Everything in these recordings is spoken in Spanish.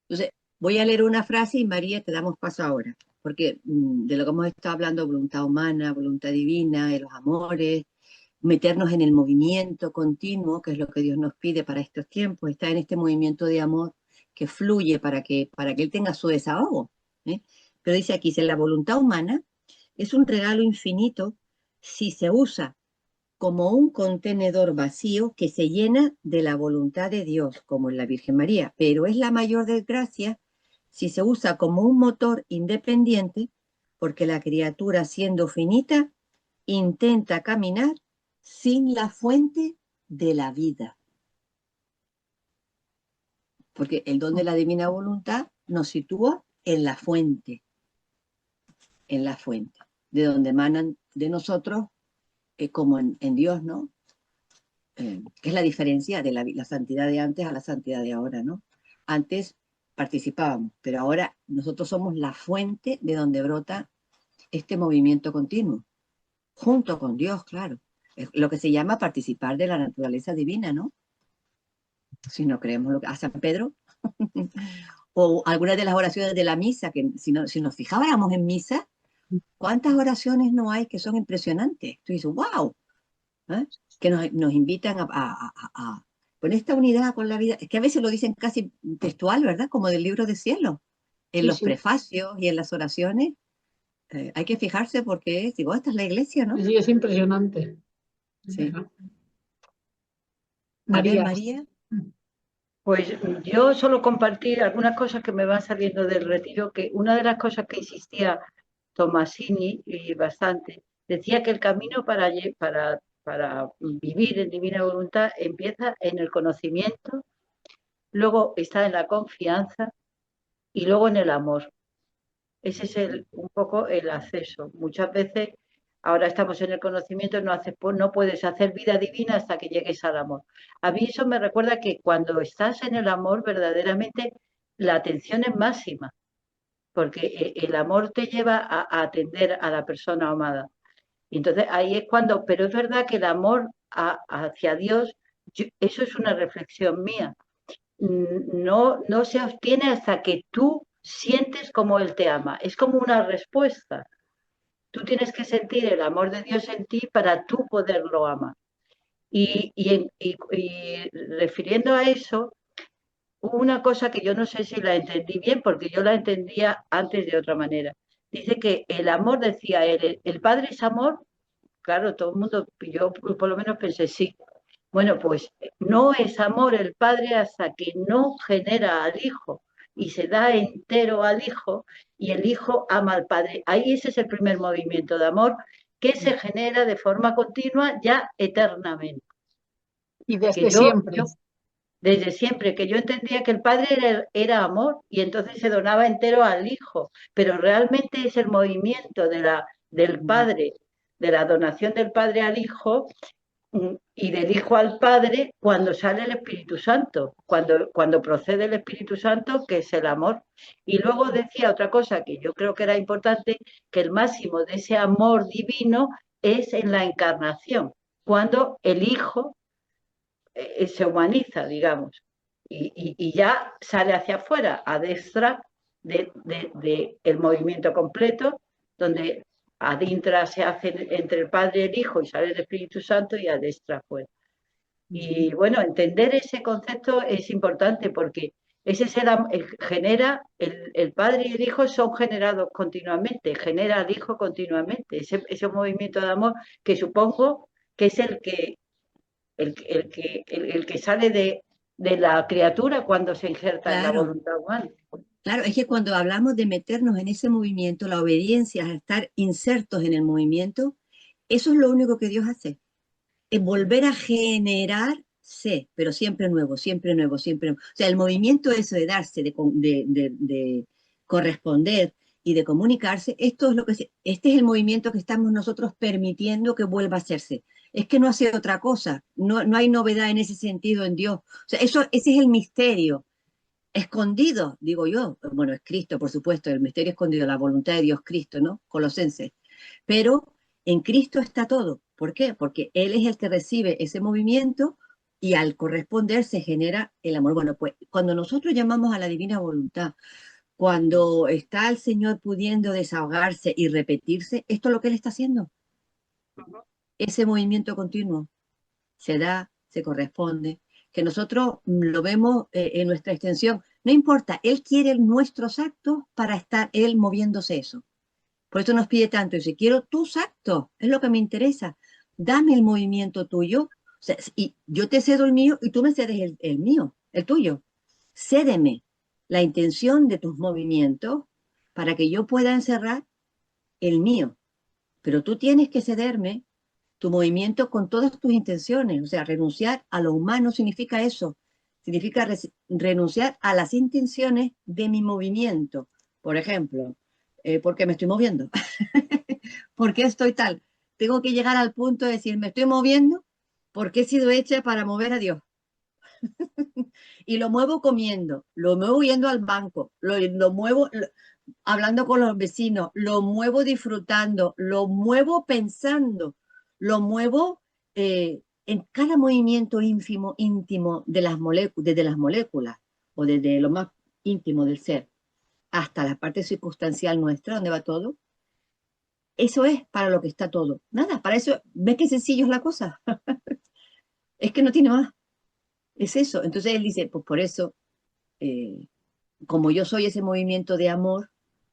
Entonces, voy a leer una frase y María, te damos paso ahora, porque de lo que hemos estado hablando, voluntad humana, voluntad divina, de los amores, meternos en el movimiento continuo, que es lo que Dios nos pide para estos tiempos, está en este movimiento de amor que fluye para que Él tenga su desahogo. ¿Eh? Pero dice aquí, si la voluntad humana es un regalo infinito si se usa como un contenedor vacío que se llena de la voluntad de Dios, como en la Virgen María, pero es la mayor desgracia si se usa como un motor independiente, porque la criatura, siendo finita, intenta caminar sin la fuente de la vida. Porque el don de la divina voluntad nos sitúa en la fuente, de donde emanan de nosotros, como en Dios, ¿no? Que es la diferencia de la santidad de antes a la santidad de ahora, ¿no? Antes participábamos, pero ahora nosotros somos la fuente de donde brota este movimiento continuo, junto con Dios, claro. Es lo que se llama participar de la naturaleza divina, ¿no? Si no creemos lo que a San Pedro, o algunas de las oraciones de la misa, que si nos fijábamos en misa, ¿cuántas oraciones no hay que son impresionantes? Tú dices, wow, ¿eh? Que nos invitan con esta unidad con la vida, es que a veces lo dicen casi textual, ¿verdad? Como del libro de cielo, en Sí, los sí, prefacios y en las oraciones, hay que fijarse porque, digo, esta es la iglesia, ¿no? sí, es impresionante. Es Sí. verdad. A ver, María. María. Pues yo solo compartir algunas cosas que me van saliendo del retiro, que una de las cosas que insistía Tomasini y bastante, decía que el camino para vivir en divina voluntad empieza en el conocimiento, luego está en la confianza y luego en el amor. Ese es un poco el acceso. Muchas veces, ahora estamos en el conocimiento, no puedes hacer vida divina hasta que llegues al amor. A mí eso me recuerda que cuando estás en el amor, verdaderamente la atención es máxima, porque el amor te lleva a atender a la persona amada. Y entonces ahí es cuando, pero es verdad que el amor hacia Dios, eso es una reflexión mía, no se obtiene hasta que tú sientes como Él te ama. Es como una respuesta. Tú tienes que sentir el amor de Dios en ti para tú poderlo amar. Y refiriendo a eso, hubo una cosa que yo no sé si la entendí bien, porque yo la entendía antes de otra manera. Dice que el amor, decía él, el Padre es amor. Claro, todo el mundo, yo por lo menos pensé sí. Bueno, pues no es amor el Padre hasta que no genera al Hijo y se da entero al Hijo y el Hijo ama al Padre. Ahí ese es el primer movimiento de amor que se genera de forma continua ya eternamente. Y Que desde yo, siempre. yo desde siempre, que yo entendía que el Padre era amor y entonces se donaba entero al Hijo, pero realmente es el movimiento del Padre, de la donación del Padre al Hijo, y del Hijo al Padre cuando sale el Espíritu Santo, cuando procede el Espíritu Santo, que es el amor. Y luego decía otra cosa que yo creo que era importante, que el máximo de ese amor divino es en la encarnación, cuando el Hijo se humaniza, digamos, y ya sale hacia afuera, a destra de el movimiento completo, donde adintra se hace entre el Padre y el Hijo y sale el Espíritu Santo y adestra afuera. Y bueno, entender ese concepto es importante porque ese es genera, el Padre y el Hijo son generados continuamente, genera al Hijo continuamente, ese movimiento de amor que supongo que es el que sale de la criatura cuando se injerta en la Claro, voluntad humana. claro, es que cuando hablamos de meternos en ese movimiento, la obediencia, a estar insertos en el movimiento, eso es lo único que Dios hace. Es volver a generarse, pero siempre nuevo, siempre nuevo, siempre nuevo. O sea, el movimiento eso de darse, de corresponder y de comunicarse, esto es lo que este es el movimiento que estamos nosotros permitiendo que vuelva a hacerse. Es que no hace otra cosa, no hay novedad en ese sentido en Dios. O sea, ese es el misterio escondido, digo yo. Bueno, es Cristo, por supuesto, el misterio escondido, la voluntad de Dios, Cristo, ¿no? Colosenses. Pero en Cristo está todo. ¿Por qué? Porque Él es el que recibe ese movimiento y al corresponder se genera el amor. Bueno, pues cuando nosotros llamamos a la divina voluntad, cuando está el Señor pudiendo desahogarse y repetirse, esto es lo que Él está haciendo. Ese movimiento continuo se da, se corresponde, que nosotros lo vemos en nuestra extensión. No importa, Él quiere nuestros actos para estar Él moviéndose eso. Por eso nos pide tanto, dice, quiero tus actos, es lo que me interesa. Dame el movimiento tuyo, o sea, y yo te cedo el mío y tú me cedes el mío, el tuyo. Cédeme la intención de tus movimientos para que yo pueda encerrar el mío. Pero tú tienes que cederme tu movimiento con todas tus intenciones. O sea, renunciar a lo humano significa eso. Significa renunciar a las intenciones de mi movimiento. Por ejemplo, ¿por qué me estoy moviendo? ¿Por qué estoy tal? Tengo que llegar al punto de decir, me estoy moviendo porque he sido hecha para mover a Dios. Y lo muevo comiendo, lo muevo yendo al banco, lo muevo hablando con los vecinos, lo muevo disfrutando, lo muevo pensando, lo muevo en cada movimiento íntimo de las desde las moléculas o desde lo más íntimo del ser hasta la parte circunstancial nuestra, donde va todo. Eso es para lo que está todo. Nada, para eso, ¿ves qué sencillo es la cosa? Es que no tiene más. Es eso. Entonces él dice, pues por eso, eh, como yo soy ese movimiento de amor,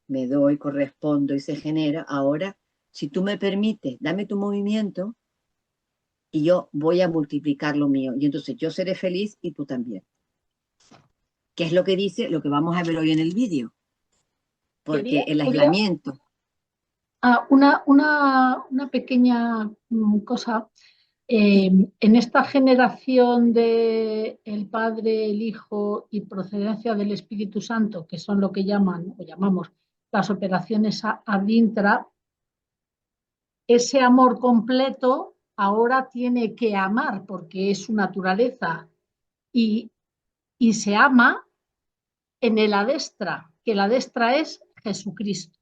me doy, correspondo y se genera. Ahora, si tú me permites, dame tu movimiento y yo voy a multiplicar lo mío. Y entonces yo seré feliz y tú también. ¿Qué es lo que dice? Lo que vamos a ver hoy en el vídeo. Porque el Quería aislamiento. una pequeña cosa. En esta generación de el Padre, el Hijo y procedencia del Espíritu Santo, que son lo que llaman o llamamos las operaciones ad intra, ese amor completo ahora tiene que amar porque es su naturaleza y, y se ama en el adestra, que el adestra es Jesucristo,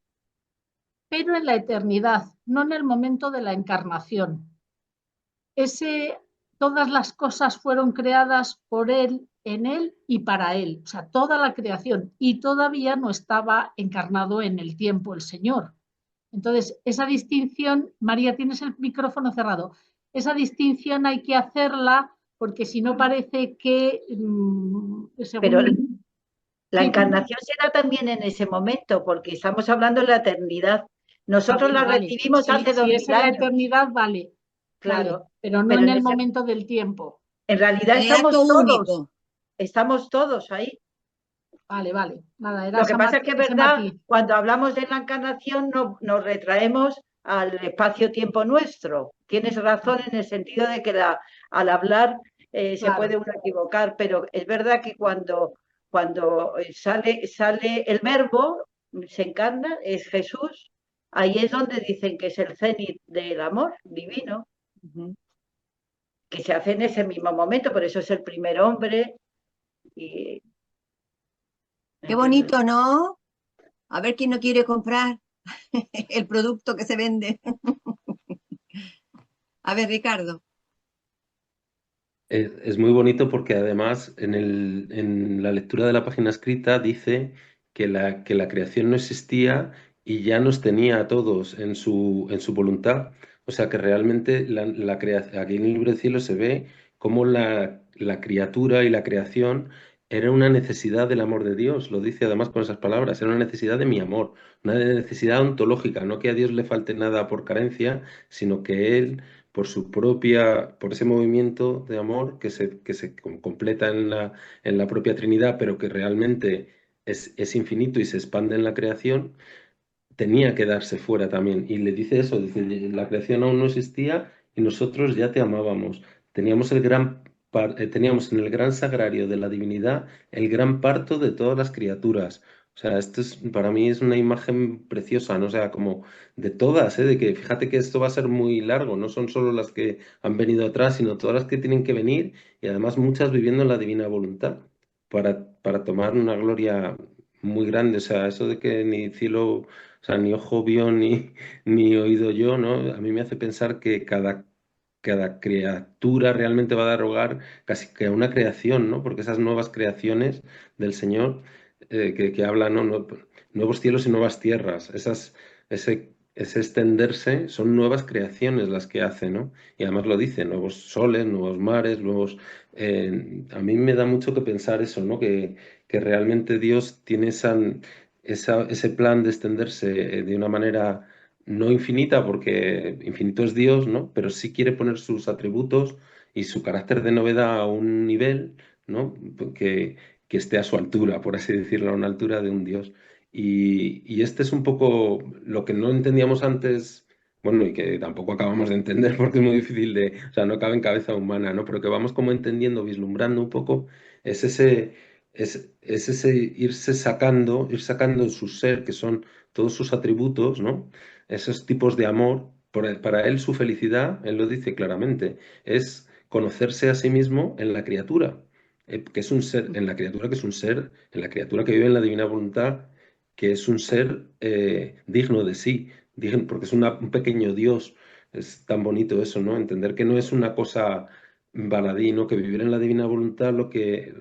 pero en la eternidad, no en el momento de la encarnación. Todas las cosas fueron creadas por Él, en Él y para Él, o sea, toda la creación, y todavía no estaba encarnado en el tiempo el Señor. Entonces, esa distinción, María, tienes el micrófono cerrado, esa distinción hay que hacerla porque si no parece que, Pero según... la Sí, encarnación será también en ese momento, porque estamos hablando de la eternidad. Nosotros la vale. recibimos hace Si es 2000 en la años, eternidad, vale, vale, claro, pero no pero en el momento del tiempo. en realidad En el acto único. estamos todos ahí. Vale, vale. Nada, era Lo que pasa es que es ese verdad, matiz. cuando hablamos de la encarnación nos retraemos al espacio-tiempo nuestro. Tienes razón en el sentido de que al hablar se puede Claro, uno equivocar, pero es verdad que cuando sale el verbo, se encarna, es Jesús, ahí es donde dicen que es el cenit del amor divino, Uh-huh. que se hace en ese mismo momento, por eso es el primer hombre. Y, Qué ¿entiendes? bonito, ¿no? A ver quién no quiere comprar el producto que se vende. A ver, Ricardo. Es muy bonito porque además en la lectura de la página escrita dice que la creación no existía y ya nos tenía a todos en su voluntad. O sea que realmente aquí en el libro del cielo se ve cómo la criatura y la creación era una necesidad del amor de Dios. Lo dice además con esas palabras, era una necesidad de mi amor, una necesidad ontológica, no que a Dios le falte nada por carencia, sino que Él por ese movimiento de amor que se completa en la propia Trinidad, pero que realmente es infinito y se expande en la creación, tenía que darse fuera también. Y le dice eso, dice, la creación aún no existía y nosotros ya te amábamos. Teníamos teníamos en el gran sagrario de la divinidad el gran parto de todas las criaturas. O sea, para mí es una imagen preciosa, ¿no? O sea, como de todas, ¿eh? De que fíjate que esto va a ser muy largo, no son solo las que han venido atrás, sino todas las que tienen que venir y además muchas viviendo en la divina voluntad para tomar una gloria muy grande. O sea, eso de que ni cielo, o sea, ni ojo vio ni oído yo, ¿no? A mí me hace pensar que cada criatura realmente va a dar hogar casi que a una creación, ¿no? Porque esas nuevas creaciones del Señor que hablan, ¿no? Nuevos cielos y nuevas tierras, ese extenderse son nuevas creaciones las que hace, ¿no? Y además lo dice, nuevos soles, nuevos mares, nuevos... a mí me da mucho que pensar eso, ¿no? Que realmente Dios tiene ese plan de extenderse de una manera no infinita, porque infinito es Dios, ¿no? Pero sí quiere poner sus atributos y su carácter de novedad a un nivel, ¿no? Que esté a su altura, por así decirlo, a una altura de un Dios. Y este es un poco lo que no entendíamos antes, bueno, y que tampoco acabamos de entender porque es muy difícil o sea, no cabe en cabeza humana, ¿no? Pero que vamos como entendiendo, vislumbrando un poco, es es ese ir sacando en su ser, que son todos sus atributos, ¿no? Esos tipos de amor. Para él su felicidad, él lo dice claramente, es conocerse a sí mismo en la criatura, que es un ser, en la criatura que es un ser, en la criatura que vive en la divina voluntad, que es un ser digno de sí, porque es un pequeño Dios. Es tan bonito eso, ¿no? Entender que no es una cosa baladí, ¿no? Que vivir en la divina voluntad o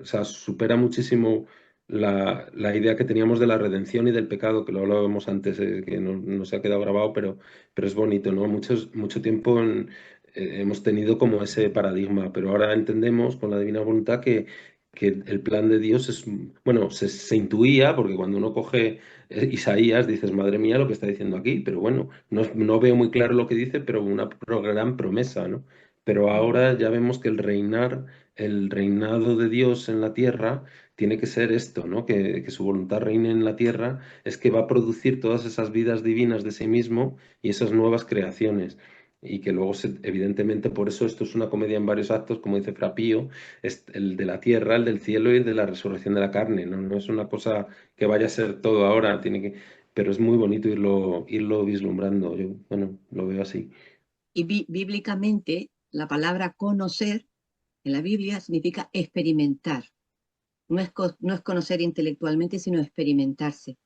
sea, supera muchísimo la idea que teníamos de la redención y del pecado, que lo hablábamos antes, que no se ha quedado grabado, pero es bonito, ¿no? Mucho tiempo hemos tenido como ese paradigma, pero ahora entendemos con la divina voluntad que el plan de Dios es, bueno, se intuía, porque cuando uno coge Isaías dices, madre mía, lo que está diciendo aquí, pero bueno, no veo muy claro lo que dice, pero una gran promesa, ¿no? Pero ahora ya vemos que el reinado de Dios en la tierra tiene que ser esto, ¿no? Que su voluntad reine en la tierra, es que va a producir todas esas vidas divinas de sí mismo y esas nuevas creaciones. Y que luego, evidentemente, por eso esto es una comedia en varios actos, como dice Frapío, es el de la tierra, el del cielo y el de la resurrección de la carne, ¿no? No es una cosa que vaya a ser todo ahora, pero es muy bonito irlo vislumbrando. Yo, bueno, lo veo así. Y bíblicamente, la palabra conocer en la Biblia significa experimentar. No es conocer intelectualmente, sino experimentarse.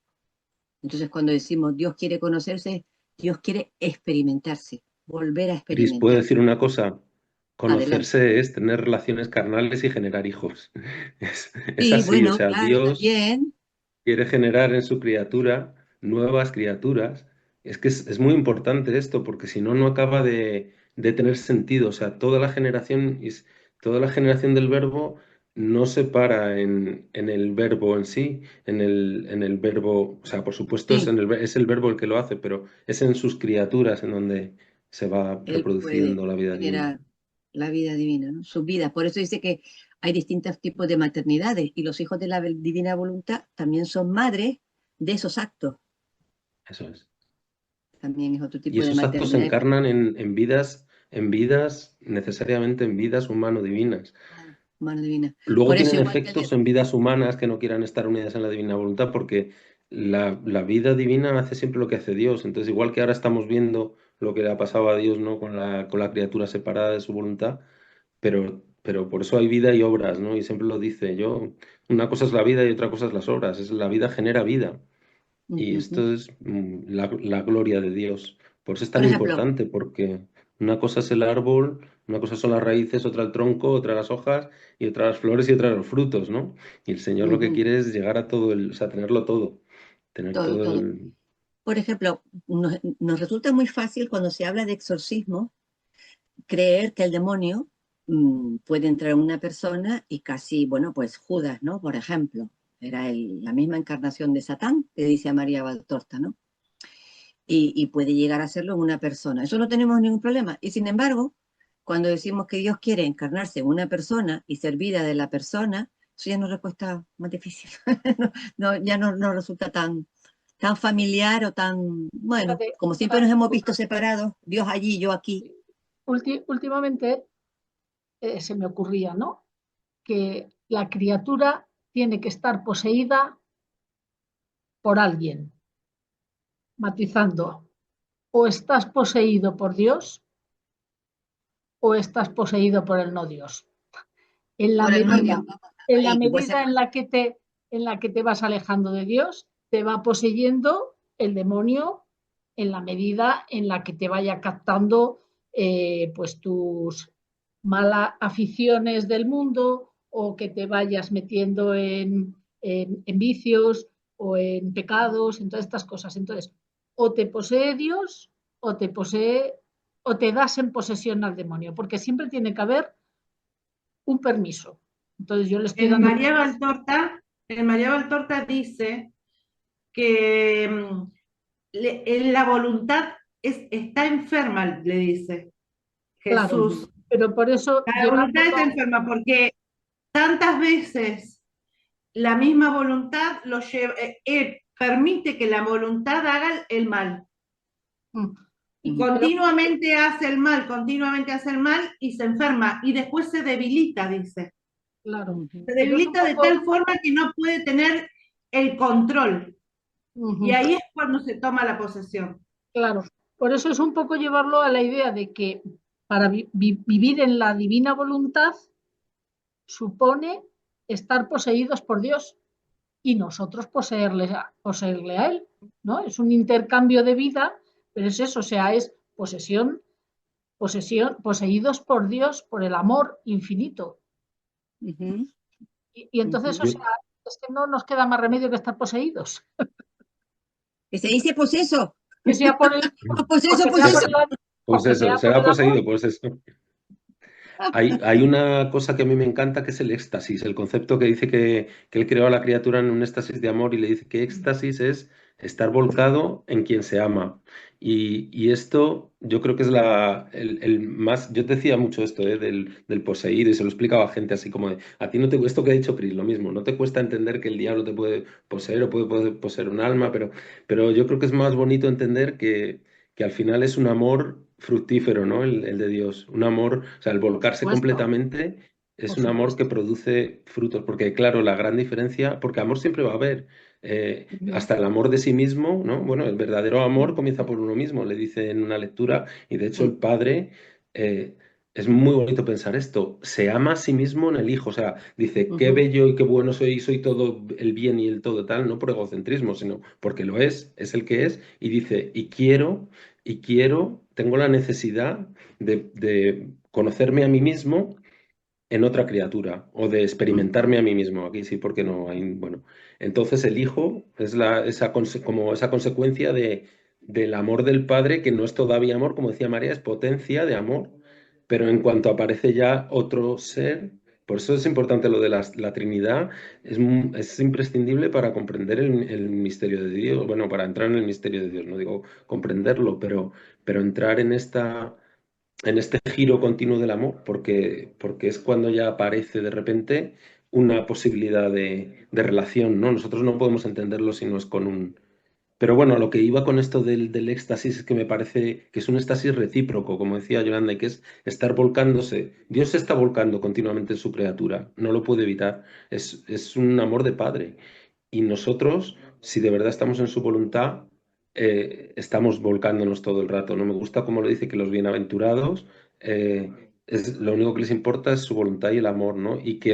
Entonces, cuando decimos Dios quiere conocerse, Dios quiere experimentarse, volver a Cris, ¿puedo experimentar. decir una cosa? Adelante. Conocerse es tener relaciones carnales y generar hijos. Es Sí, así, o bueno, sea, claro, Dios también. quiere generar en su criatura nuevas criaturas. Es que es muy importante esto, porque si no, no acaba de tener sentido. O sea, toda la generación del verbo no se para en el verbo en sí, en el verbo, o sea, por supuesto Sí, es el verbo el que lo hace, pero es en sus criaturas en donde se va Él puede reproduciendo la vida divina. generar la vida divina, ¿no? Sus vidas. Por eso dice que hay distintos tipos de maternidades y los hijos de la divina voluntad también son madres de esos actos. Eso es. También es otro Y tipo de esos actos se maternidad. encarnan necesariamente en vidas humano-divinas. Mano divina. Luego Por eso tienen igual que el efectos en vidas humanas que no quieran estar unidas en la divina voluntad, porque la vida divina hace siempre lo que hace Dios. Entonces, igual que ahora estamos viendo lo que le ha pasado a Dios, ¿no? Con la criatura separada de su voluntad, pero por eso hay vida y obras, ¿no? Y siempre lo dice una cosa es la vida y otra cosa es las obras. La vida genera vida. Y Ujú. esto es la gloria de Dios. Por eso es Por tan ejemplo, importante, porque una cosa es el árbol, una cosa son las raíces, otra el tronco, otra las hojas, y otra las flores y otra los frutos, ¿no? Y el Señor lo que ujú, quiere es llegar a o sea, tenerlo todo, tener todo, todo todo. el... Por ejemplo, nos resulta muy fácil cuando se habla de exorcismo creer que el demonio puede entrar en una persona y casi, bueno, pues Judas, ¿no? Por ejemplo, era la misma encarnación de Satán, que dice a María Valtorta, ¿no? Y puede llegar a serlo en una persona. Eso no tenemos ningún problema. Y sin embargo, cuando decimos que Dios quiere encarnarse en una persona y ser vida de la persona, eso ya nos resulta más difícil. Ya no resulta tan familiar o tan, bueno, Fíjate, como siempre nos hemos visto separados, Dios allí, yo aquí. últimamente se me ocurría, ¿no? Que la criatura tiene que estar poseída por alguien, matizando, o estás poseído por Dios o estás poseído por el no Dios. En la Por el no medida, Dios, en la ahí, que puede ser. medida en la que te vas alejando de Dios, te va poseyendo el demonio en la medida en la que te vaya captando pues tus malas aficiones del mundo, o que te vayas metiendo en vicios o en pecados, en todas estas cosas. Entonces, o te posee Dios o te posee o te das en posesión al demonio, porque siempre tiene que haber un permiso. Entonces yo le estoy dando... El María Valtorta dice que la voluntad está enferma, le dice Jesús. Claro, pero por eso... La voluntad está enferma porque tantas veces la misma voluntad lo lleva, permite que la voluntad haga el mal. Y continuamente hace el mal y se enferma y después se debilita, dice. Claro. Se debilita de tal forma que no puede tener el control. Y ahí es cuando se toma la posesión. Claro, por eso es un poco llevarlo a la idea de que para vivir en la divina voluntad supone estar poseídos por Dios y nosotros poseerle a Él, ¿no? Es un intercambio de vida, pero es eso, o sea, es posesión, poseídos por Dios, por el amor infinito. Y entonces, o sea, es que no nos queda más remedio que estar poseídos. Que se dice poseso. Que sea por el... Poseso, será poseído, pues eso. Hay una cosa que a mí me encanta, que es el éxtasis, el concepto que dice que él creó a la criatura en un éxtasis de amor, y le dice que éxtasis es estar volcado en quien se ama. Y esto yo creo que es el más... Yo decía mucho esto del poseído, y se lo explicaba a gente así como de, a ti no te... Esto que ha dicho Cris, lo mismo, no te cuesta entender que el diablo te puede poseer o puede poseer un alma, pero yo creo que es más bonito entender que al final es un amor fructífero, ¿no? El de Dios. Un amor, o sea, el volcarse completamente es un amor que produce frutos. Porque, claro, la gran diferencia, porque amor siempre va a haber. Hasta el amor de sí mismo, ¿no? Bueno, el verdadero amor comienza por uno mismo, le dice en una lectura, y de hecho el padre, es muy bonito pensar esto, se ama a sí mismo en el hijo, o sea, dice, qué bello y qué bueno soy todo el bien y el todo tal, no por egocentrismo, sino porque lo es el que es, y dice, y quiero, tengo la necesidad de conocerme a mí mismo en otra criatura, o de experimentarme a mí mismo. Aquí sí, porque no hay, bueno. Entonces el hijo es como esa consecuencia del amor del padre, que no es todavía amor, como decía María, es potencia de amor, pero en cuanto aparece ya otro ser, por eso es importante lo de la Trinidad, es imprescindible para comprender el misterio de Dios, bueno, para entrar en el misterio de Dios, no digo comprenderlo, pero entrar en este giro continuo del amor, porque es cuando ya aparece de repente una posibilidad de relación, ¿no? Nosotros no podemos entenderlo si no es con un... Pero bueno, lo que iba con esto del éxtasis es que me parece que es un éxtasis recíproco, como decía Yolanda, y que es estar volcándose. Dios se está volcando continuamente en su criatura, no lo puede evitar. Es un amor de padre. Y nosotros, si de verdad estamos en su voluntad, estamos volcándonos todo el rato. No me gusta como lo dice, que los bienaventurados, lo único que les importa es su voluntad y el amor, ¿no? Y que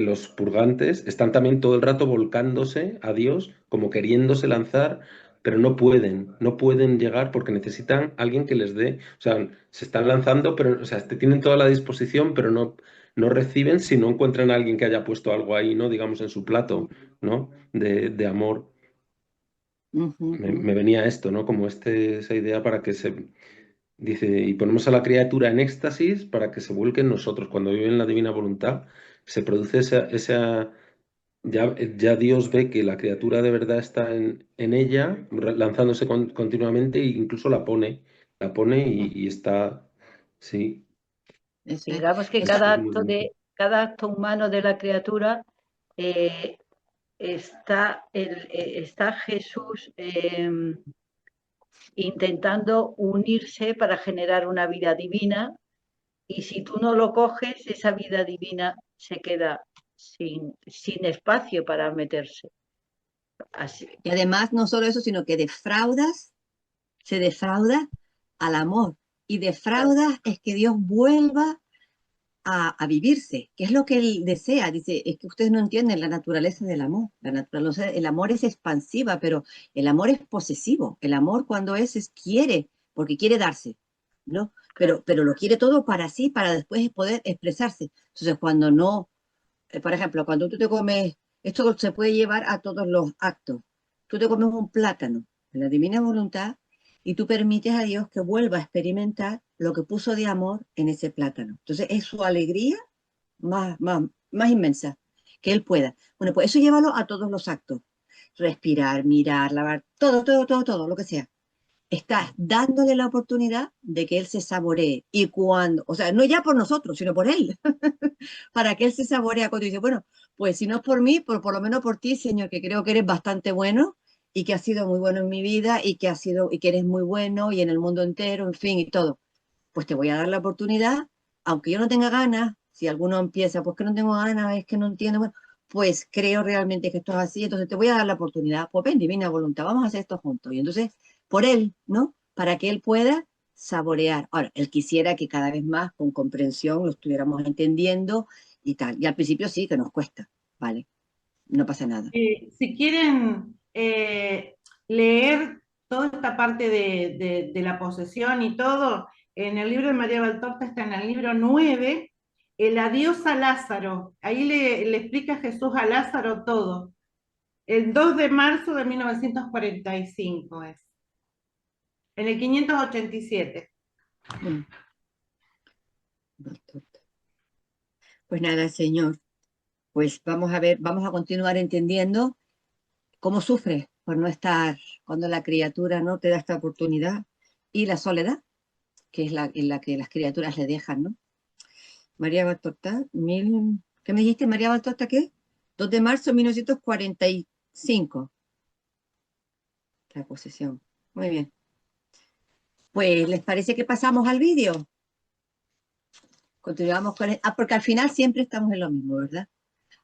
los purgantes están también todo el rato volcándose a Dios, como queriéndose lanzar, pero no pueden llegar porque necesitan alguien que les dé, o sea, se están lanzando, pero, o sea, tienen toda la disposición, pero no reciben si no encuentran a alguien que haya puesto algo ahí, ¿no? Digamos, en su plato, ¿no? De amor. Me venía esto, ¿no? Como esa idea para que dice, y ponemos a la criatura en éxtasis para que se vuelque en nosotros. Cuando vive en la divina voluntad, se produce ya Dios ve que la criatura de verdad está en ella, lanzándose continuamente, e incluso la pone y está, sí. Digamos que cada acto humano de la criatura, está Jesús intentando unirse para generar una vida divina, y si tú no lo coges, esa vida divina se queda sin espacio para meterse. Así. Y además no solo eso, sino que se defrauda al amor, y defrauda es que Dios vuelva a vivirse, que es lo que él desea. Dice, es que ustedes no entienden la naturaleza del amor. El amor es expansiva, pero el amor es posesivo. El amor, cuando quiere, porque quiere darse. ¿no? Pero lo quiere todo para sí, para después poder expresarse. Entonces, cuando no, por ejemplo, cuando tú te comes, esto se puede llevar a todos los actos. Tú te comes un plátano en la divina voluntad y tú permites a Dios que vuelva a experimentar lo que puso de amor en ese plátano. Entonces, es su alegría más inmensa, que Él pueda. Bueno, pues eso llévalo a todos los actos. Respirar, mirar, lavar, todo, lo que sea. Estás dándole la oportunidad de que Él se saboree. Y cuando, o sea, no ya por nosotros, sino por Él, para que Él se saboree cuando dice, bueno, pues si no es por mí, por lo menos por ti, Señor, que creo que eres bastante bueno y que has sido muy bueno en mi vida y que eres muy bueno y en el mundo entero, en fin, y todo. Pues te voy a dar la oportunidad, aunque yo no tenga ganas, si alguno empieza, pues que no tengo ganas, es que no entiendo, bueno, pues creo realmente que esto es así, entonces te voy a dar la oportunidad, pues ven, divina voluntad, vamos a hacer esto juntos. Y entonces, por él, ¿no? Para que él pueda saborear. Ahora, él quisiera que cada vez más con comprensión lo estuviéramos entendiendo y tal. Y al principio sí que nos cuesta, ¿vale? No pasa nada. Si quieren leer toda esta parte de la posesión y todo, en el libro de María Valtorta está en el libro 9, el adiós a Lázaro. Ahí le explica Jesús a Lázaro todo. El 2 de marzo de 1945 es. En el 587. Pues nada, Señor, pues vamos a ver, vamos a continuar entendiendo cómo sufres por no estar cuando la criatura no te da esta oportunidad y la soledad, que es en la que las criaturas le dejan, ¿no? María Valtorta, ¿qué me dijiste, María Valtorta, qué? 2 de marzo de 1945. La posesión. Muy bien. Pues, ¿les parece que pasamos al vídeo? Continuamos con porque al final siempre estamos en lo mismo, ¿verdad?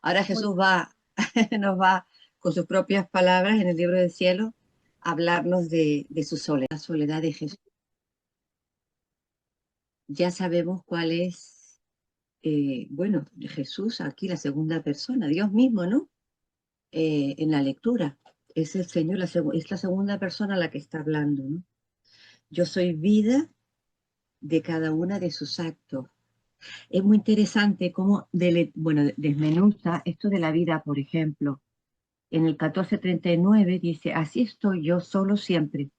Ahora Jesús nos va con sus propias palabras en el libro del cielo a hablarnos de su soledad, la soledad de Jesús. Ya sabemos cuál es, bueno, Jesús aquí, la segunda persona, Dios mismo, ¿no? En la lectura. Es el Señor, es la segunda persona a la que está hablando, ¿no? Yo soy vida de cada una de sus actos. Es muy interesante cómo desmenuza esto de la vida, por ejemplo. En el 1439 dice, así estoy yo solo siempre,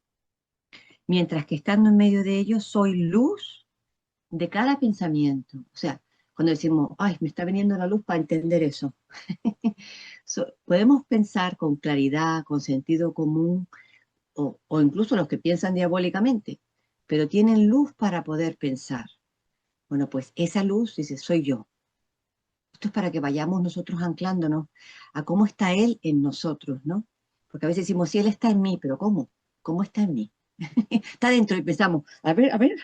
mientras que estando en medio de ellos soy luz de cada pensamiento. O sea, cuando decimos, ay, me está viniendo la luz para entender eso. Podemos pensar con claridad, con sentido común, o incluso los que piensan diabólicamente, pero tienen luz para poder pensar. Bueno, pues esa luz dice, soy yo. Esto es para que vayamos nosotros anclándonos a cómo está Él en nosotros, ¿no? Porque a veces decimos, sí, Él está en mí, pero ¿cómo? ¿Cómo está en mí? Está dentro y pensamos, a ver.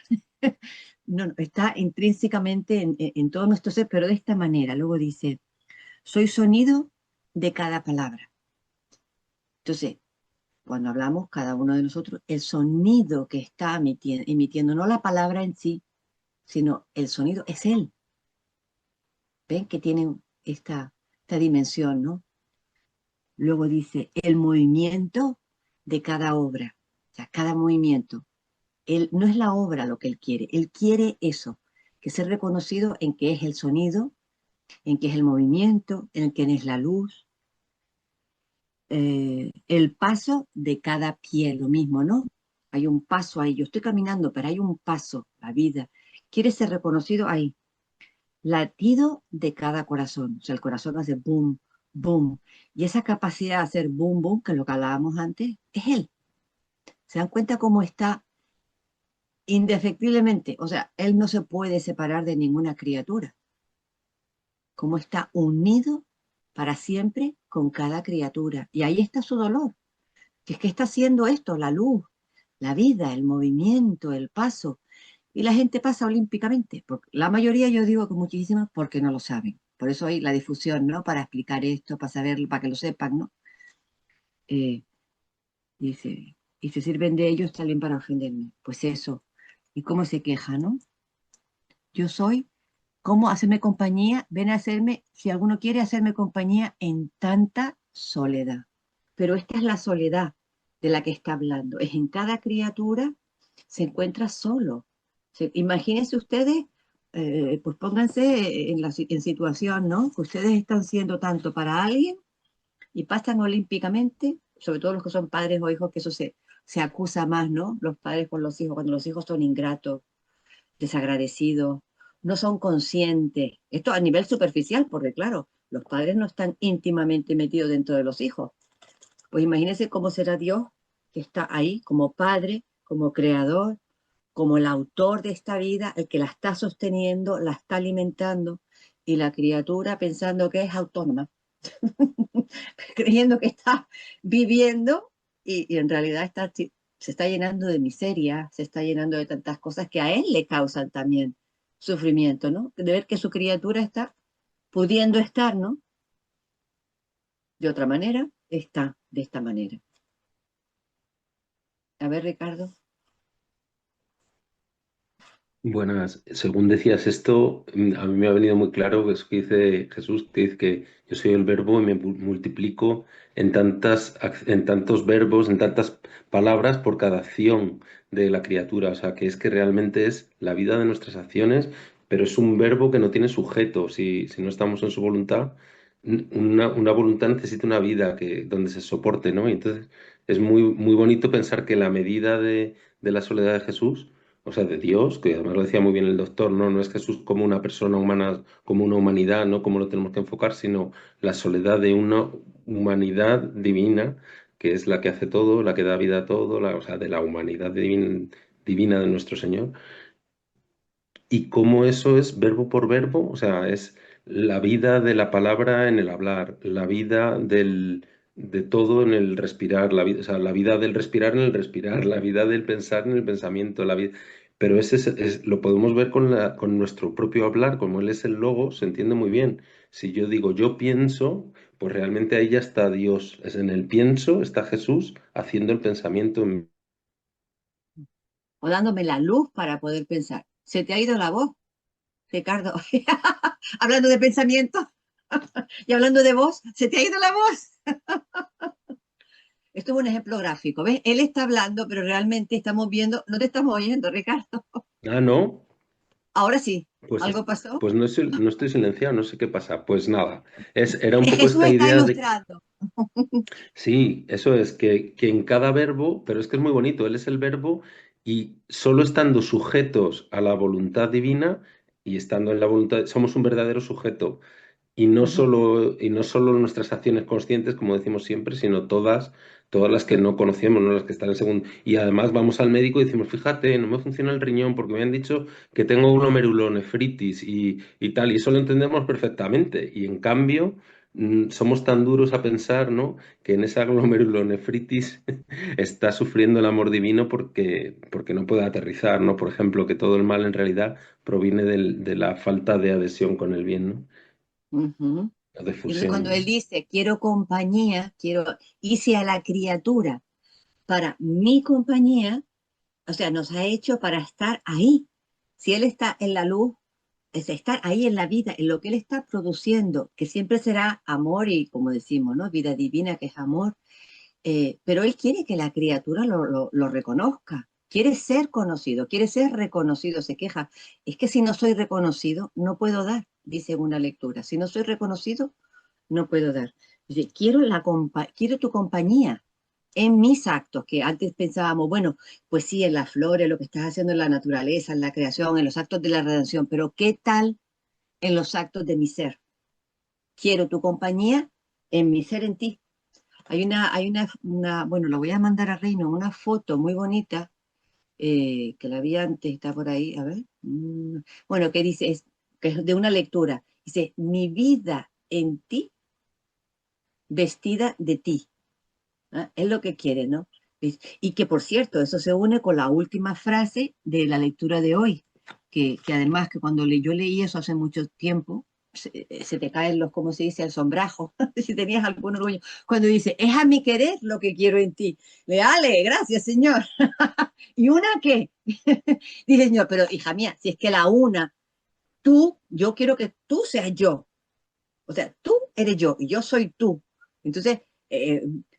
No, está intrínsecamente en todo nuestro ser, pero de esta manera. Luego dice, soy sonido de cada palabra. Entonces, cuando hablamos, cada uno de nosotros, el sonido que está emitiendo, no la palabra en sí, sino el sonido, es Él. ¿Ven que tiene esta dimensión, ¿no? Luego dice, el movimiento de cada obra, o sea, cada movimiento. Él, no es la obra lo que Él quiere eso, que ser reconocido en que es el sonido, en que es el movimiento, en que es la luz, el paso de cada pie, lo mismo, ¿no? Hay un paso ahí, yo estoy caminando, pero hay un paso, la vida. Quiere ser reconocido ahí. Latido de cada corazón, o sea, el corazón hace boom, boom. Y esa capacidad de hacer boom, boom, que es lo que hablábamos antes, es Él. ¿Se dan cuenta cómo está indefectiblemente? O sea, Él no se puede separar de ninguna criatura. Cómo está unido para siempre con cada criatura. Y ahí está su dolor. Que es que está haciendo esto, la luz, la vida, el movimiento, el paso. Y la gente pasa olímpicamente. Porque la mayoría, yo digo que muchísimas, porque no lo saben. Por eso hay la difusión, ¿no? Para explicar esto, para saber, para que lo sepan, ¿no? Dice, y se sirven de ellos también para ofenderme. Pues eso. ¿Y cómo se queja, no? Yo soy, ¿cómo hacerme compañía? Ven a hacerme, si alguno quiere hacerme compañía en tanta soledad. Pero esta es la soledad de la que está hablando. Es en cada criatura se encuentra solo. Imagínense ustedes, pues pónganse en situación, ¿no? Que ustedes están siendo tanto para alguien y pasan olímpicamente, sobre todo los que son padres o hijos, que eso se acusa más, ¿no? Los padres con los hijos, cuando los hijos son ingratos, desagradecidos, no son conscientes. Esto a nivel superficial, porque claro, los padres no están íntimamente metidos dentro de los hijos. Pues imagínense cómo será Dios, que está ahí como padre, como creador, como el autor de esta vida, el que la está sosteniendo, la está alimentando, y la criatura pensando que es autónoma, creyendo que está viviendo y en realidad se está llenando de miseria, se está llenando de tantas cosas que a él le causan también sufrimiento, ¿no? De ver que su criatura está pudiendo estar, ¿no? De otra manera, está de esta manera. A ver, Ricardo. Buenas, según decías esto, a mí me ha venido muy claro eso que dice Jesús, que dice que yo soy el verbo y me multiplico en tantos verbos, en tantas palabras por cada acción de la criatura. O sea, que es que realmente es la vida de nuestras acciones, pero es un verbo que no tiene sujeto. Si no estamos en su voluntad, una voluntad necesita una vida donde se soporte, ¿no? Y entonces es muy bonito pensar que la medida de la soledad de Jesús, o sea, de Dios, que además lo decía muy bien el doctor, ¿no? No es Jesús como una persona humana, como una humanidad, ¿no? Como lo tenemos que enfocar, sino la soledad de una humanidad divina, que es la que hace todo, la que da vida a todo, o sea, de la humanidad divina de nuestro Señor. Y cómo eso es verbo por verbo, o sea, es la vida de la palabra en el hablar, la vida de todo en el respirar, o sea, la vida del respirar en el respirar, la vida del pensar en el pensamiento, la vida. Pero lo podemos ver con nuestro propio hablar, como él es el logo, se entiende muy bien. Si yo digo yo pienso, pues realmente ahí ya está Dios. Es en el pienso, está Jesús haciendo el pensamiento en O dándome la luz para poder pensar. ¿Se te ha ido la voz, Ricardo? Hablando de pensamiento y hablando de voz, ¿se te ha ido la voz? Esto es un ejemplo gráfico, ¿ves? Él está hablando, pero realmente estamos viendo, no te estamos oyendo, Ricardo. Ah, ¿no? Ahora sí, Pues, ¿algo pasó? pues no estoy silenciado, no sé qué pasa. Pues nada, era un poco Jesús esta está idea de, ilustrando. sí, eso es, que en cada verbo, pero es que es muy bonito, él es el verbo y solo estando sujetos a la voluntad divina y estando en la voluntad, somos un verdadero sujeto. Ujú, Y no solo nuestras acciones conscientes, como decimos siempre, sino todas las que no conocemos, ¿no? Las que están en segundo. Y además vamos al médico y decimos, fíjate, no me funciona el riñón porque me han dicho que tengo glomerulonefritis y tal, y eso lo entendemos perfectamente. Y en cambio, somos tan duros a pensar, ¿no? Que en esa glomerulonefritis está sufriendo el amor divino porque no puede aterrizar, ¿no? Por ejemplo, que todo el mal en realidad proviene de la falta de adhesión con el bien, ¿no? ujú. De Y entonces cuando él fusión. dice, quiero compañía, hice a la criatura para mi compañía, o sea, nos ha hecho para estar ahí. Si él está en la luz, es estar ahí en la vida, en lo que él está produciendo, que siempre será amor y, como decimos, ¿no? Vida divina, que es amor. Pero él quiere que la criatura lo reconozca, quiere ser conocido, quiere ser reconocido, se queja. Es que si no soy reconocido, no puedo dar, dice una lectura. Si no soy reconocido, no puedo dar. Dice, quiero tu compañía en mis actos, que antes pensábamos, bueno, pues sí, en las flores, lo que estás haciendo en la naturaleza, en la creación, en los actos de la redención, pero ¿qué tal en los actos de mi ser? Quiero tu compañía en mi ser en ti. Bueno, lo voy a mandar a Reino, una foto muy bonita, que la vi antes, está por ahí, a ver. Bueno, que es de una lectura. Dice, mi vida en ti, vestida de ti. ¿Ah? Es lo que quiere, ¿no? Y que, por cierto, eso se une con la última frase de la lectura de hoy, que además que cuando yo leí eso hace mucho tiempo, se te caen ¿cómo se dice? El sombrajo, si tenías algún orgullo, cuando dice, es a mi querer lo que quiero en ti. Ale, gracias, Señor. ¿Y una qué? Dice, Señor, pero hija mía, si es que la una, yo quiero que tú seas yo. O sea, tú eres yo y yo soy tú. Entonces,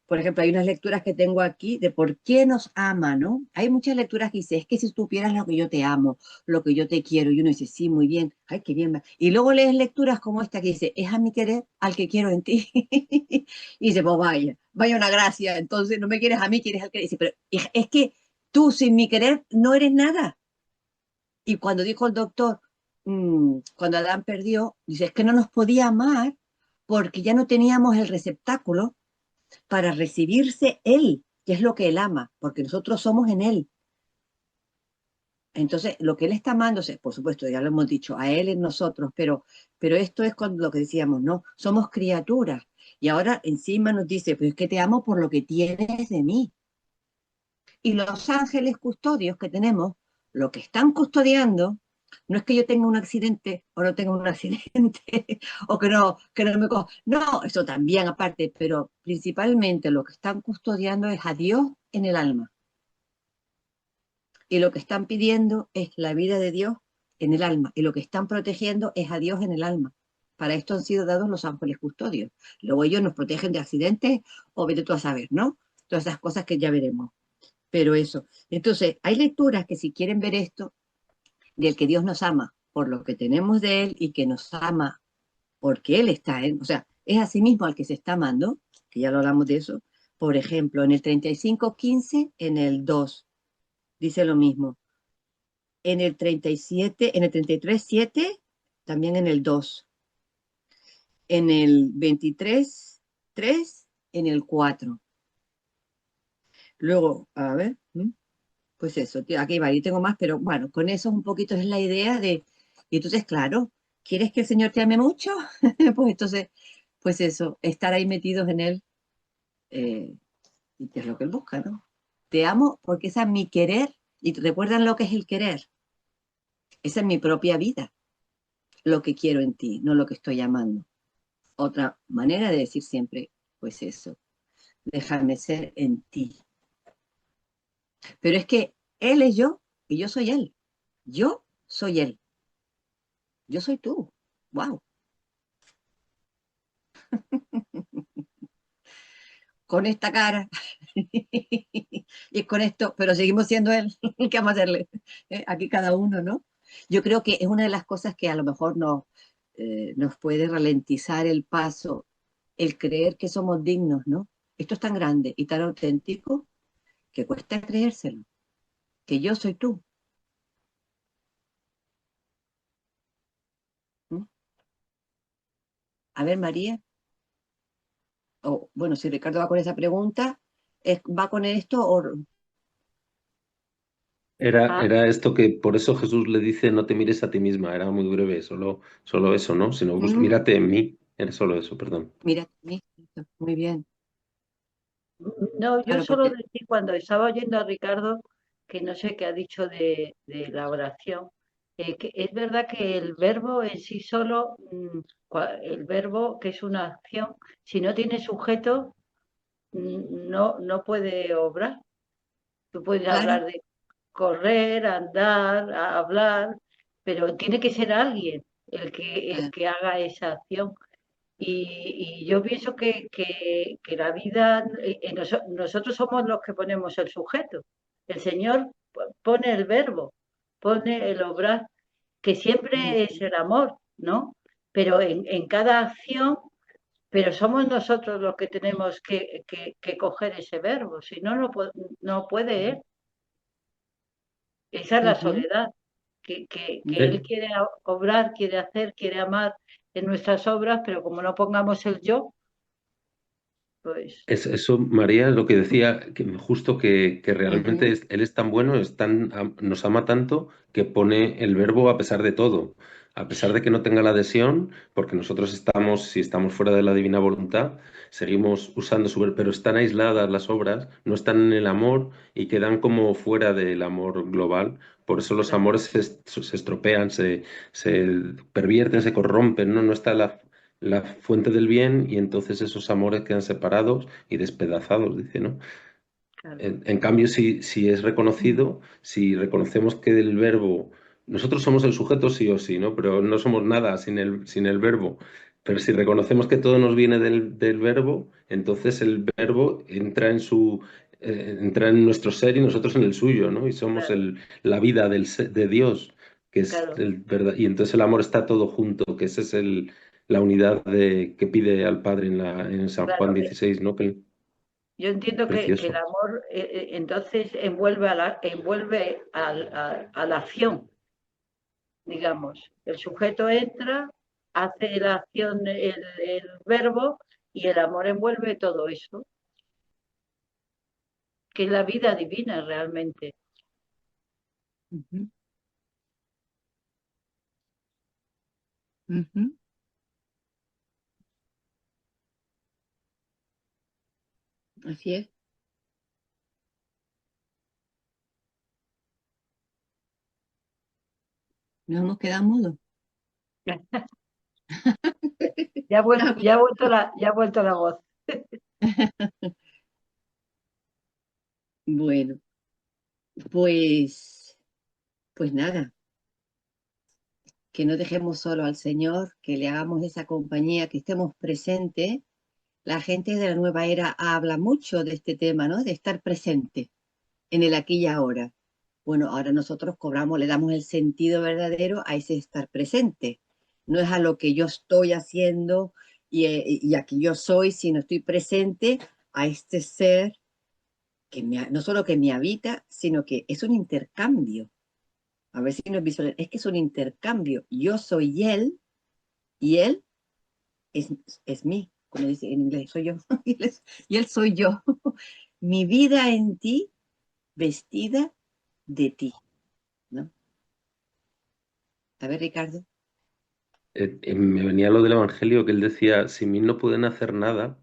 Por ejemplo, hay unas lecturas que tengo aquí de por qué nos ama, ¿no? Hay muchas lecturas que dice, es que si supieras lo que yo te amo, lo que yo te quiero, y uno dice, sí, muy bien, ay, qué bien. Y luego lees lecturas como esta que dice, es a mi querer al que quiero en ti. Y dice, pues vaya una gracia, entonces no me quieres a mí, quieres al que... Dice, pero es que tú sin mi querer no eres nada. Y cuando dijo el doctor, cuando Adán perdió, dice, es que no nos podía amar porque ya no teníamos el receptáculo para recibirse Él, que es lo que Él ama, porque nosotros somos en Él. Entonces, lo que Él está amándose, por supuesto, ya lo hemos dicho, a Él en nosotros, pero esto es con lo que decíamos, ¿no? Somos criaturas. Y ahora encima nos dice, pues es que te amo por lo que tienes de mí. Y los ángeles custodios que tenemos, lo que están custodiando, no es que yo tenga un accidente o no tenga un accidente, o que no me cojo. No, eso también aparte, pero principalmente lo que están custodiando es a Dios en el alma. Y lo que están pidiendo es la vida de Dios en el alma. Y lo que están protegiendo es a Dios en el alma. Para esto han sido dados los ángeles custodios. Luego ellos nos protegen de accidentes o vete tú a saber, ¿no? Todas esas cosas que ya veremos. Pero eso. Entonces, hay lecturas que si quieren ver esto, del que Dios nos ama por lo que tenemos de Él y que nos ama porque Él está en, o sea, es a sí mismo al que se está amando, que ya lo hablamos de eso. Por ejemplo, en el 35:15, en el 2, dice lo mismo. En el 37, en el 33:7, también en el 2. En el 23:3, en el 4. Luego, a ver, pues eso, aquí va, y tengo más, pero bueno, con eso un poquito es la idea de, y entonces, claro, ¿quieres que el Señor te ame mucho? Pues entonces, pues eso, estar ahí metidos en Él, eh, y que es lo que Él busca, ¿no? Te amo porque esa es mi querer, y recuerdan lo que es el querer, esa es mi propia vida, lo que quiero en ti, no lo que estoy amando. Otra manera de decir siempre, pues eso, déjame ser en ti. Pero es que Él es yo y yo soy Él. Yo soy Él. Yo soy tú. Wow. Con esta cara y con esto, pero seguimos siendo Él. ¿Qué vamos a hacerle? Aquí cada uno, ¿no? Yo creo que es una de las cosas que a lo mejor nos puede ralentizar el paso, el creer que somos dignos, ¿no? Esto es tan grande y tan auténtico que cuesta creérselo, que yo soy tú. ¿Mm? A ver, María, o bueno, si Ricardo va con esa pregunta, ¿va con esto o...? Era, Ah, era esto que por eso Jesús le dice, no te mires a ti misma, era muy breve, solo eso, ¿no? Sino Mm, mírate en mí, era solo eso, perdón. mira, muy bien. no, yo Claro, solo porque, decía cuando estaba oyendo a Ricardo, que no sé qué ha dicho de la oración, que es verdad que el verbo en sí solo, el verbo que es una acción, si no tiene sujeto, no puede obrar. Tú puedes claro, hablar de correr, andar, hablar, pero tiene que ser alguien el eh, que haga esa acción. Y yo pienso que la vida, nosotros somos los que ponemos el sujeto. El Señor pone el verbo, pone el obrar, que siempre es ujú, el amor, ¿no? Pero en cada acción, pero somos nosotros los que tenemos que coger ese verbo, si no, no puede Él. Esa es la ujú, soledad, que Él ujú. quiere obrar, quiere hacer, quiere amar en nuestras obras, pero como no pongamos el yo, pues Eso, María, es lo que decía, que justo que realmente Ujú, Él es tan bueno, nos ama tanto, que pone el verbo a pesar de todo, a pesar de que no tenga la adhesión, porque nosotros estamos, si estamos fuera de la divina voluntad, seguimos usando su verbo, pero están aisladas las obras, no están en el amor y quedan como fuera del amor global. Por eso los claro. amores se estropean, se pervierten, se corrompen, ¿no? No está la fuente del bien y entonces esos amores quedan separados y despedazados, dice, ¿no? Claro. En cambio, si es reconocido, si reconocemos que el verbo, nosotros somos el sujeto sí o sí, ¿no? Pero no somos nada sin el verbo. Pero si reconocemos que todo nos viene del verbo, entonces el verbo entra en nuestro ser y nosotros en el suyo, ¿no? Y somos Claro, la vida de Dios, que es claro. el verdad. Y entonces el amor está todo junto, que esa es la unidad que pide al Padre en San Juan Claro, 16, ¿no? yo entiendo que el Precioso. amor entonces envuelve a la acción, digamos. El sujeto entra, hace la acción, el verbo, y el amor envuelve todo eso, que es la vida divina realmente. Ujú, ujú. Así es. No nos quedamos mudos. Ya ha vuelto la voz. Bueno, pues, pues nada, que no dejemos solo al Señor, que le hagamos esa compañía, que estemos presentes. La gente de la nueva era habla mucho de este tema, ¿no? De estar presente en el aquí y ahora. Bueno, ahora nosotros cobramos, le damos el sentido verdadero a ese estar presente. No es a lo que yo estoy haciendo y aquí yo soy, sino estoy presente a este ser que no solo que me habita, sino que es un intercambio. A ver si nos visualizamos, es que es un intercambio. Yo soy él y él es, es mí, como dice en inglés, soy yo, y él soy yo. Mi vida en ti, vestida de ti, ¿no? A ver, Ricardo. Me venía lo del Evangelio que él decía, sin mí no pueden hacer nada.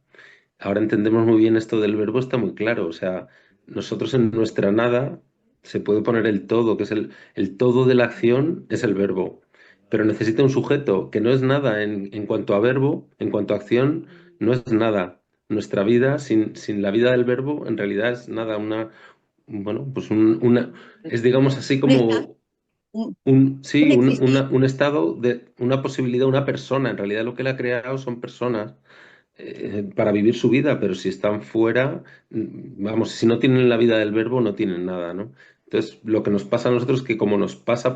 Ahora entendemos muy bien esto del verbo, está muy claro. O sea, nosotros en nuestra nada se puede poner el todo, que es el todo de la acción, es el verbo. Pero necesita un sujeto que no es nada en cuanto a verbo, en cuanto a acción, no es nada. Nuestra vida, sin la vida del verbo, en realidad es nada, bueno, pues es digamos así Un estado, como un sí, existir. un estado de una posibilidad, una persona. En realidad lo que él ha creado son personas para vivir su vida, pero si están fuera, vamos, si no tienen la vida del verbo, no tienen nada, ¿no? Entonces, lo que nos pasa a nosotros es que como nos pasa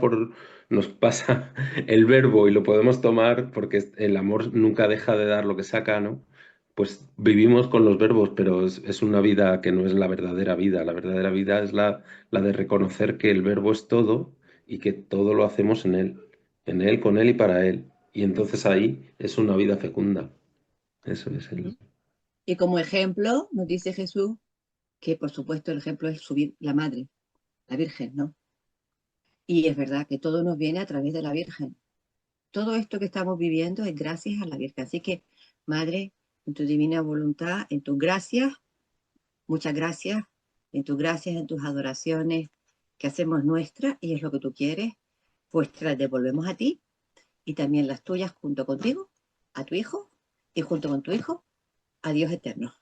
el verbo y lo podemos tomar, porque el amor nunca deja de dar lo que saca, ¿no? Pues vivimos con los verbos, pero es una vida que no es la verdadera vida. La verdadera vida es la de reconocer que el verbo es todo y que todo lo hacemos en él, con él y para él. Y entonces ahí es una vida fecunda. Eso es el... Y como ejemplo, nos dice Jesús que, por supuesto, el ejemplo es subir la madre, la Virgen, ¿no? Y es verdad que todo nos viene a través de la Virgen. Todo esto que estamos viviendo es gracias a la Virgen. Así que, Madre, en tu divina voluntad, en tus gracias, muchas gracias, en tus gracias, en tus adoraciones que hacemos nuestras, y es lo que tú quieres, pues te las devolvemos a ti y también las tuyas junto contigo, a tu hijo y junto con tu hijo, a Dios eterno.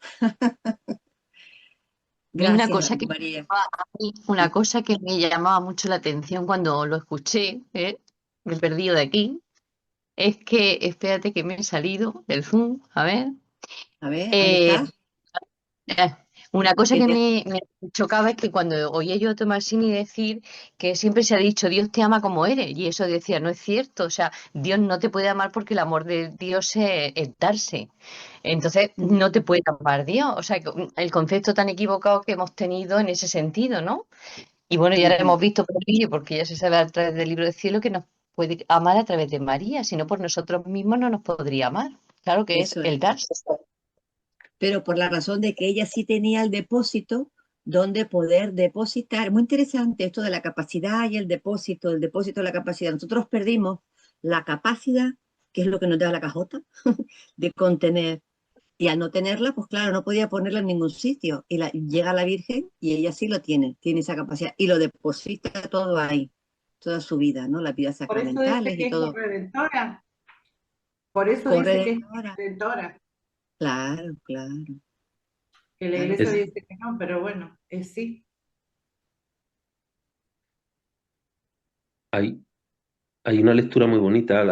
Y una Gracias, cosa que María. una cosa que me llamaba mucho la atención cuando lo escuché, el perdido de aquí, es que, espérate que me he salido del Zoom, a ver. A ver, ahí eh, está. Eh, Una cosa Que que te... me chocaba es que cuando oía yo a Tomasini decir que siempre se ha dicho Dios te ama como eres, y eso decía, no es cierto, o sea, Dios no te puede amar porque el amor de Dios es darse, entonces no te puede amar Dios, o sea, el concepto tan equivocado que hemos tenido en ese sentido, ¿no? Y bueno, ya lo Ujú. hemos visto por el vídeo, porque ya se sabe a través del libro del cielo que nos puede amar a través de María, si no por nosotros mismos no nos podría amar, claro que es Eso el es. darse. Pero por la razón de que ella sí tenía el depósito donde poder depositar. Muy interesante esto de la capacidad y el depósito de la capacidad. Nosotros perdimos la capacidad, que es lo que nos da la cajota, de contener. Y al no tenerla, pues claro, no podía ponerla en ningún sitio. Y llega la Virgen y ella sí lo tiene esa capacidad y lo deposita todo ahí, toda su vida, ¿no? Las vidas Por eso dice sacramentales y que es todo. corredentora. Por eso dice que es Corredentora. corredentora. Claro, claro, Que la claro que iglesia Es, sí. dice que no, pero bueno, es sí. hay, hay una lectura muy bonita,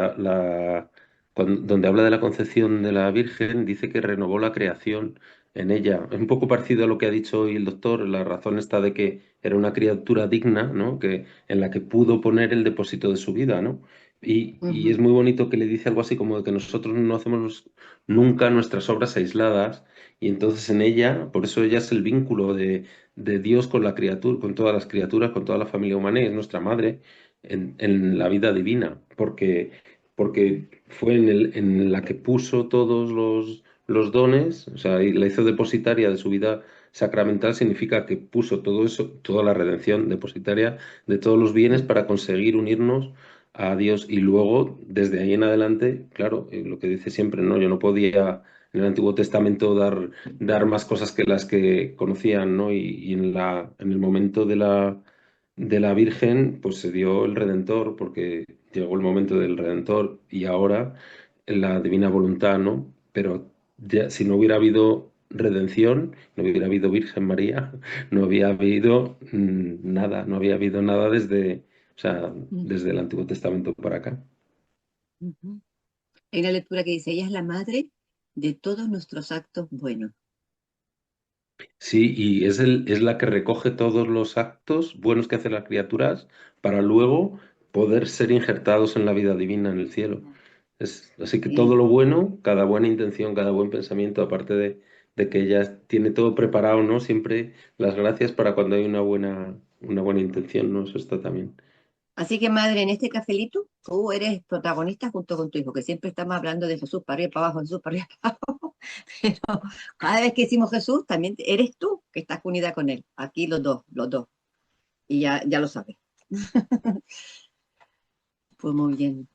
donde habla de la concepción de la Virgen, dice que renovó la creación en ella. Es un poco parecido a lo que ha dicho hoy el doctor, la razón está de que era una criatura digna, ¿no? En la que pudo poner el depósito de su vida, ¿no? Y es muy bonito que le dice algo así como de que nosotros no hacemos nunca nuestras obras aisladas, y entonces en ella, por eso ella es el vínculo de Dios con la criatura, con todas las criaturas, con toda la familia humana, y es nuestra madre en la vida divina, porque fue en la que puso todos los dones, o sea, y la hizo depositaria de su vida sacramental, significa que puso todo eso, toda la redención depositaria de todos los bienes para conseguir unirnos a Dios. Y luego, desde ahí en adelante, claro, lo que dice siempre, ¿no? Yo no podía en el Antiguo Testamento dar más cosas que las que conocían, ¿no? Y en el momento de la Virgen, pues se dio el Redentor, porque llegó el momento del Redentor y ahora la divina voluntad, ¿no? Pero ya, si no hubiera habido redención, no hubiera habido Virgen María, no había habido nada, no había habido nada o sea, desde el Antiguo Testamento para acá. Hay una lectura que dice, ella es la madre de todos nuestros actos buenos. Sí, y es la que recoge todos los actos buenos que hacen las criaturas para luego poder ser injertados en la vida divina en el cielo. Así que todo Sí. lo bueno, cada buena intención, cada buen pensamiento, aparte de que ella tiene todo preparado, ¿no? Siempre las gracias para cuando hay una buena intención, ¿no? Eso está también. Así que, madre, en este cafelito, tú eres protagonista junto con tu hijo, que siempre estamos hablando de Jesús para arriba y para abajo, Jesús para arriba y para abajo. Pero cada vez que decimos Jesús, también eres tú que estás unida con él. Aquí los dos, los dos. Y ya lo sabes. Pues muy bien.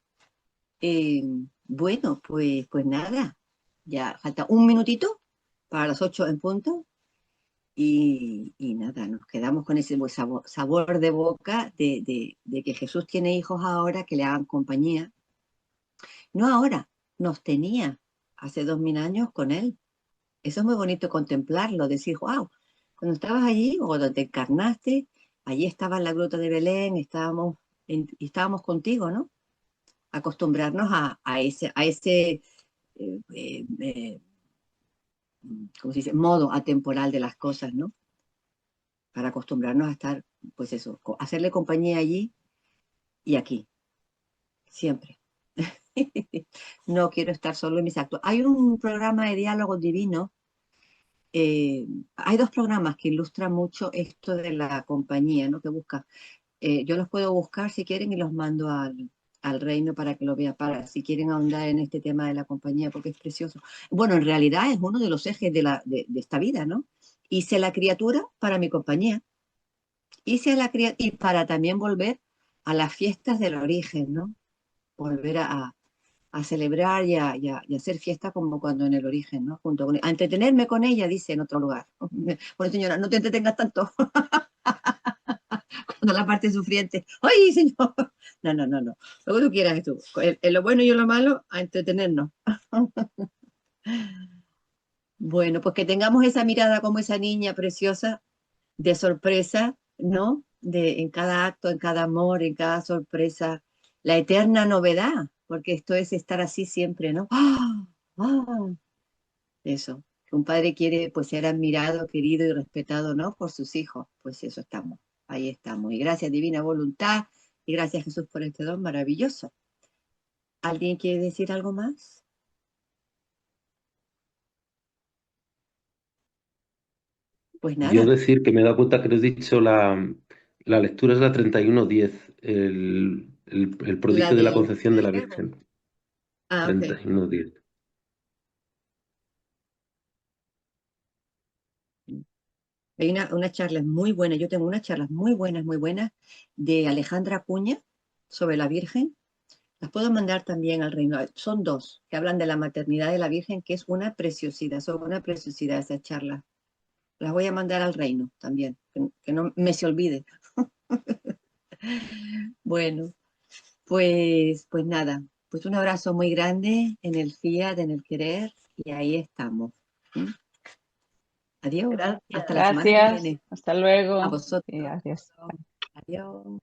Eh, bueno, pues nada. Ya falta un minutito para las 8 en punto. Y nada, nos quedamos con ese sabor de boca de que Jesús tiene hijos ahora que le hagan compañía. No ahora, nos tenía hace 2000 años con él. Eso es muy bonito contemplarlo, decir, wow, cuando estabas allí o cuando te encarnaste, allí estaba en la gruta de Belén, estábamos contigo, ¿no? Acostumbrarnos a ese eh, eh, eh, ¿cómo se dice? Modo atemporal de las cosas, ¿no? Para acostumbrarnos a estar, pues eso, hacerle compañía allí y aquí, siempre. No quiero estar solo en mis actos. Hay un programa de diálogo divino. Hay dos programas que ilustran mucho esto de la compañía, ¿no? Que busca. Yo los puedo buscar si quieren y los mando al reino para que lo vean, para si quieren ahondar en este tema de la compañía, porque es precioso. Bueno, en realidad es uno de los ejes de esta vida, ¿no? Hice la criatura para mi compañía. Y para también volver a las fiestas del origen, ¿no? Volver a celebrar y a hacer fiesta como cuando en el origen, ¿no? Junto con, a entretenerme con ella, dice en otro lugar. Bueno, señora, no te entretengas tanto. Cuando la parte sufriente, ¡ay, señor! No, no, no, no. Lo que tú quieras tú. En lo bueno y en lo malo, a entretenernos. Bueno, pues que tengamos esa mirada como esa niña preciosa de sorpresa, ¿no? En cada acto, en cada amor, en cada sorpresa, la eterna novedad, porque esto es estar así siempre, ¿no? ¡Ah! ¡Ah! Eso, que un padre quiere pues ser admirado, querido y respetado, ¿no? Por sus hijos, pues eso estamos, ahí estamos. Y gracias, divina voluntad, y gracias Jesús por este don maravilloso. ¿Alguien quiere decir algo más? Pues Yo nada, decir que me he dado cuenta que no he dicho la lectura es la 31:10, el la prodigio de la del concepción de la verbo. Virgen. Ah, ok. 31:10. Hay una charla muy buena, yo tengo unas charlas muy buenas de Alejandra Acuña sobre la Virgen. Las puedo mandar también al reino. Son dos que hablan de la maternidad de la Virgen, que es una preciosidad, son una preciosidad esas charlas. Las voy a mandar al reino también, que no me se olvide. Bueno, pues nada, pues un abrazo muy grande en el fiat, en el querer, y ahí estamos. ¿Mm? Adiós, hasta Gracias. la semana que Gracias, viene. hasta A luego. vosotros. Sí, gracias. Adiós.